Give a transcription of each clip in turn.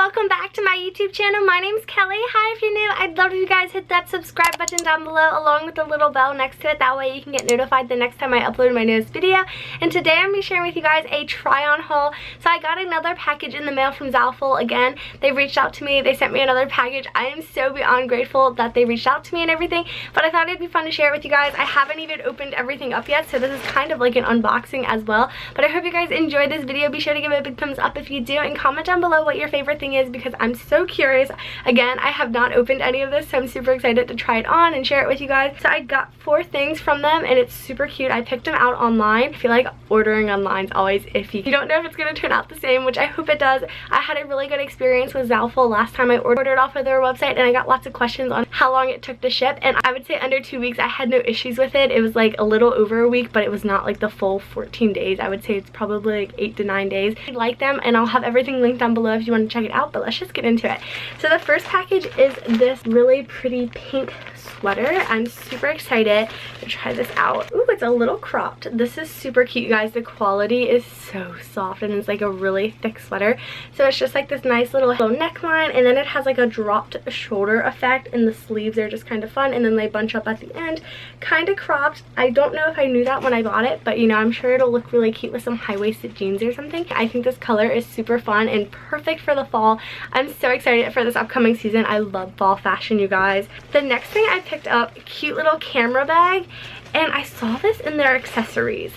welcome back to my YouTube channel. My name's Kelly. Hi, if you're new, I'd love if you guys hit that subscribe button down below along with the little bell next to it. That way you can get notified the next time I upload my newest video. And today I'm going to be sharing with you guys a try-on haul. So I got another package in the mail from ZAFUL again. They reached out to me. They sent me another package. I am so beyond grateful that they reached out to me and everything. But I thought it'd be fun to share it with you guys. I haven't even opened everything up yet, so this is kind of like an unboxing as well. But I hope you guys enjoyed this video. Be sure to give it a big thumbs up if you do, and comment down below what your favorite thing is, because I'm so curious. Again, I have not opened any of this, so I'm super excited to try it on and share it with you guys. So I got 4 things from them and it's super cute. I picked them out online. I feel like ordering online is always iffy. You don't know if it's going to turn out the same, which I hope it does. I had a really good experience with ZAFUL last time I ordered off of their website, and I got lots of questions on how long it took to ship, and I would say under 2 weeks. I had no issues with it. It was like a little over a week, but it was not like the full 14 days. I would say it's probably like 8 to 9 days. I like them, and I'll have everything linked down below if you want to check it out, but let's just get into it. So the first package is this really pretty pink sweater. I'm super excited to try this out. Ooh, it's a little cropped. This is super cute, you guys. The quality is so soft, and it's like a really thick sweater. So it's just like this nice little neckline, and then it has like a dropped shoulder effect, and the sleeves are just kind of fun, and then they bunch up at the end, kind of cropped. I don't know if I knew that when I bought it, but you know, I'm sure it'll look really cute with some high-waisted jeans or something. I think this color is super fun and perfect for the fall. I'm so excited for this upcoming season. I love fall fashion, you guys. The next thing I picked up, a cute little camera bag, and I saw this in their accessories,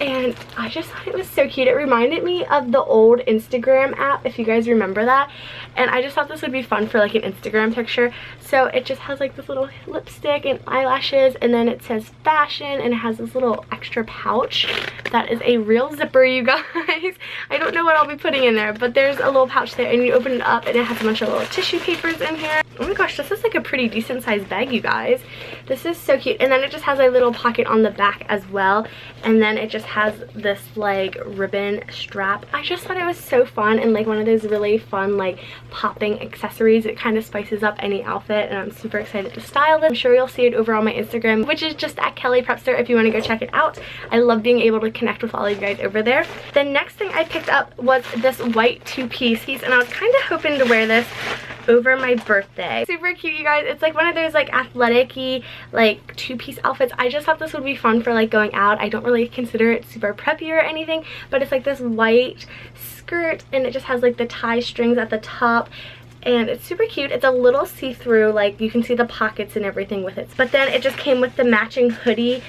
and I just thought it was so cute. It reminded me of the old Instagram app, if you guys remember that, and I just thought this would be fun for like an Instagram picture. So it just has like this little lipstick and eyelashes, and then it says fashion, and it has this little extra pouch that is a real zipper, you guys. I don't know what I'll be putting in there, but there's a little pouch there, and you open it up and it has a bunch of little tissue papers in here. Oh my gosh, this is like a pretty decent sized bag, you guys. This is so cute. And then it just has a little pocket on the back as well, and then it just has this like ribbon strap. I just thought it was so fun, and like one of those really fun like popping accessories. It kind of spices up any outfit, and I'm super excited to style them. I'm sure you'll see it over on my Instagram, which is just at Kellyprepster if you want to go check it out. I love being able to connect with all of you guys over there. The next thing I picked up was this white 2-piece piece, and I was kind of hoping to wear this over my birthday. Super cute, you guys. It's like one of those like athletic-y like 2-piece outfits. I just thought this would be fun for like going out. I don't really consider it super preppy or anything, but it's like this white skirt, and it just has like the tie strings at the top, and it's super cute. It's a little see-through, like you can see the pockets and everything with it, but then it just came with the matching hoodie,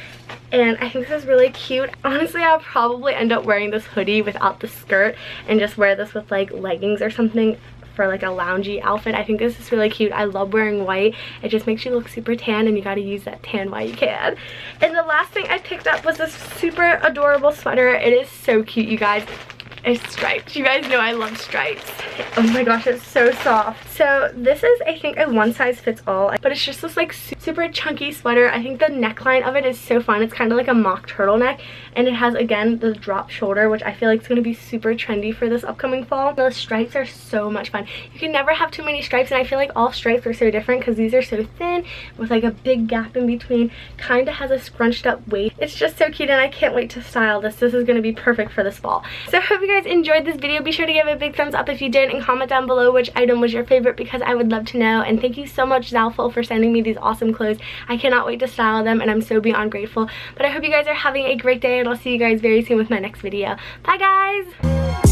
and I think this is really cute. Honestly, I'll probably end up wearing this hoodie without the skirt and just wear this with like leggings or something for like a loungy outfit. I think this is really cute. I love wearing white. It just makes you look super tan, and you gotta use that tan while you can. And the last thing I picked up was this super adorable sweater. It is so cute, you guys. It's striped. You guys know I love stripes. Oh my gosh, it's so soft. So this is, I think, a one-size-fits-all, but it's just this like super chunky sweater. I think the neckline of it is so fun. It's kind of like a mock turtleneck, and it has, again, the drop shoulder, which I feel like is going to be super trendy for this upcoming fall. The stripes are so much fun. You can never have too many stripes, and I feel like all stripes are so different because these are so thin with like a big gap in between. Kind of has a scrunched up waist. It's just so cute, and I can't wait to style this. This is going to be perfect for this fall. So I hope you guys enjoyed this video. Be sure to give it a big thumbs up if you did, and comment down below which item was your favorite, because I would love to know. And thank you so much, ZAFUL, for sending me these awesome clothes. I cannot wait to style them, and I'm so beyond grateful. But I hope you guys are having a great day, and I'll see you guys very soon with my next video. Bye, guys!